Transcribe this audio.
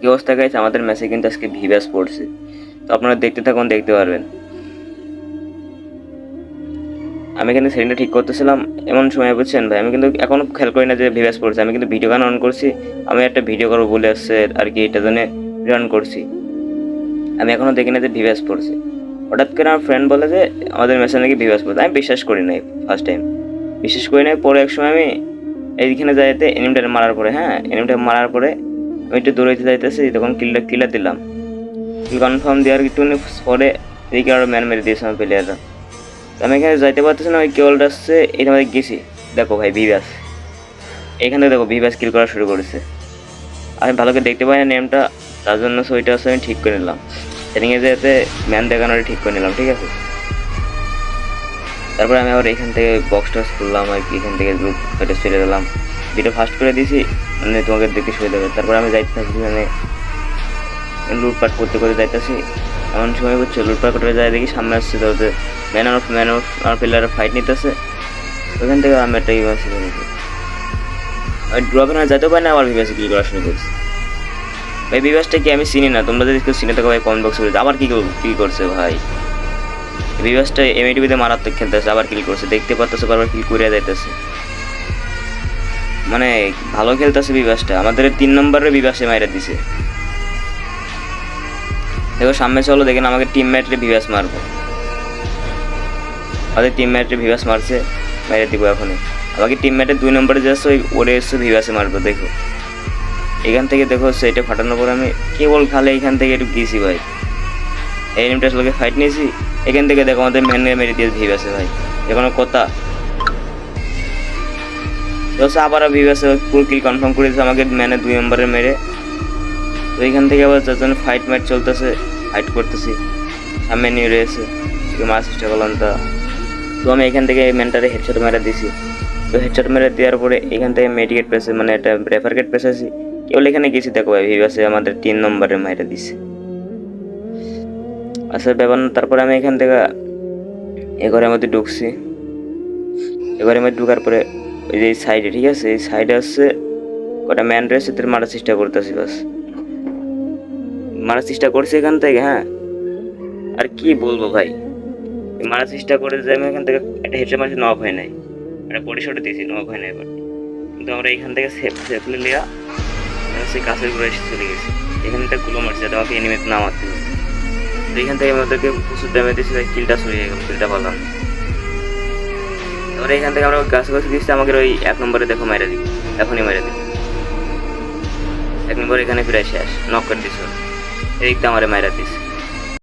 কি অবস্থা গাইস, আমাদের ম্যাচে কিন্তু আজকে ভিভাস পড়ছে। তো আপনারা দেখতে থাকুন, দেখতে পারবেন। আমি কিন্তু সেটিংটা ঠিক করতেছিলাম, এমন সময় বুঝছেন ভাই, আমি কিন্তু এখনো খেয়াল করি না যে ভিভাস পড়ছে। আমি কিন্তু ভিডিও গান অন করছি, আমি একটা ভিডিও করবো বলে আসছে আর কি, এটা জন্য রান করছি। আমি এখনো দেখি না যে ভিভাস পড়ছে। হঠাৎ করে আমার ফ্রেন্ড বলে যে আমাদের ম্যাচে নাকি ভিভাস পড়ছে। আমি বিশ্বাস করি নাই ফার্স্ট টাইম, বিশ্বাস করি নাই। পরে এক সময় আমি এইখানে যাইতে এনিমিটা মারার পরে, এনিমিটা মারার পরে আমি একটু দৌড়াইতে যাইতেছি, তখন কিলার দিলাম। কিল কনফার্ম দেওয়ার একটু পরে এদিকে আরো ম্যান মেরে দিয়েছে আমার প্লেয়াররা। আমি এখানে যাইতে পারতেছি না, ওই কেবলটা আসছে, এটা আমাদের গেছি। দেখো ভাই ভিভাস, এখান থেকে দেখো ভিভাস কিল করা শুরু করেছে। আমি ভালো করে দেখতে পাই না নেমটা, তার জন্য ওইটা হচ্ছে আমি ঠিক করে নিলাম। সেটিংয়ে যেতে ম্যান দেখানোটা ঠিক করে নিলাম, ঠিক আছে। তারপরে আমি আবার এখান থেকে বক্স টক্স করলাম আর কি, এখান থেকে গ্রুপ এটা চলে গেলাম। ভিডিও ফাস্ট করে দিয়েছি, মানে তোমাকে দেখতে সুবিধা হবে। তারপরে আমি যাইতে থাকি, মানে লুটপাট করতে করতে যাইতেছি। এমন সময় হচ্ছে লুটপাট করতে যায়, দেখি সামনে আসছে তো ম্যান অফ আমার প্লেয়াররা ফাইট নিতেছে। ওইখান থেকে আমি একটা ইভেন্ট ছিল, ড্রপে না যেতেও পারি না, আমার ভিভাসে কিল করা শুরু করছি। ভাই ভিভাসটা কি আমি চিনি না, তোমরা যদি কেউ চিনে থাকো ভাই কমেন্ট বক্সে বলতে। আবার কি করছে ভাই, ভিভাসটা এমএটিভিতে মারাত্মক খেলতেছে, আবার কিল করছে, দেখতে পারতেছে, বারবার কিল করে যাইতেছে। মানে ভালো খেলতেছে ভিভাসটা, আমাদের 3 নম্বরের ভিভাসে মাইরা দিছে। দেখো সামনে চলো, দেখেন আমাকে টিমমেটরে ভিভাস মারবো। আমাদের টিমমেটরে ভিভাস মারছে, মেরে দিব এখনই। আমাকে টিমমেটের 2 নম্বরে যাচ্ছে, ওই ওরে এসে ভিভাসে মারবো। দেখো এখান থেকে দেখো সেটা ফাটানোর পর আমি কেবল খালে এখান থেকে একটু গিয়েছি ভাই, এই এনিমিটা লোকে ফাইট নিয়েছি। এখান থেকে দেখো আমাদের ম্যানে মেরে দিয়ে ভিভাসে ভাই, যে কোনো কথা তো আবার ভিভাসে পুরো কিল কনফার্ম করে দিয়েছে আমাকে ম্যানে 2 নম্বরে মেরে। তো এইখান থেকে আবার যার ফাইট ম্যাট চলতেছে, ফাইট করতেছি, সামনে নিয়ে রয়েছে, মারার চেষ্টা করলাম। তো আমি এখান থেকে ম্যানটারে হেডশট মেরে দিয়েছি। তো হেডশট মেরে দেওয়ার পরে এখান থেকে মেডিকেট প্রেসে, মানে একটা রেফার গেট প্রেসেছি, কেবল এখানে গেছি। দেখো ভাই ভিভাসে আমাদের 3 নম্বরে মাইরা দিছে। আচ্ছা ব্যাপার না। তারপরে আমি এখান থেকে এ ঘরের মধ্যে ঢুকছি। এ ঘরের মধ্যে ঢুকার পরে ওই যে সাইডে, ঠিক আছে, এই সাইডে আসছে কটা ম্যান রয়েছে, তোর মারার চেষ্টা করতেছি, বাস মারার চেষ্টা করছি এখান থেকে। আর কি বলবো ভাই, মারার চেষ্টা করে যে আমি এখান থেকে একটা হেডশট মারছি, নক হয় নাই, একটা বডি শট দিয়েছি, নক হয় নাই। এবার কিন্তু আমরা এখান থেকে সেফলি লিয়া সেই কাছের ঘুরে এসে চলে গেছি। এখানে একটা গুলো মারছে যাতে আমাকে এনিমিতে না মারতে হবে। তো এখান থেকে আমাদেরকে প্রচুর ড্যামেজ দিয়েছি, কিলটা সরিয়ে গেল, কিলটা পারলাম। এবার এখান থেকে আমরা গাছ দিচ্ছি, আমাকে ওই 1 নম্বরে দেখো মাইরা দিই, এখনই মাইরা দিই। 1 নম্বর এখানে প্রায় শেষ, নক করে দিচ্ছে, এই দিকটা আমারে মাইরা দিচ্ছে।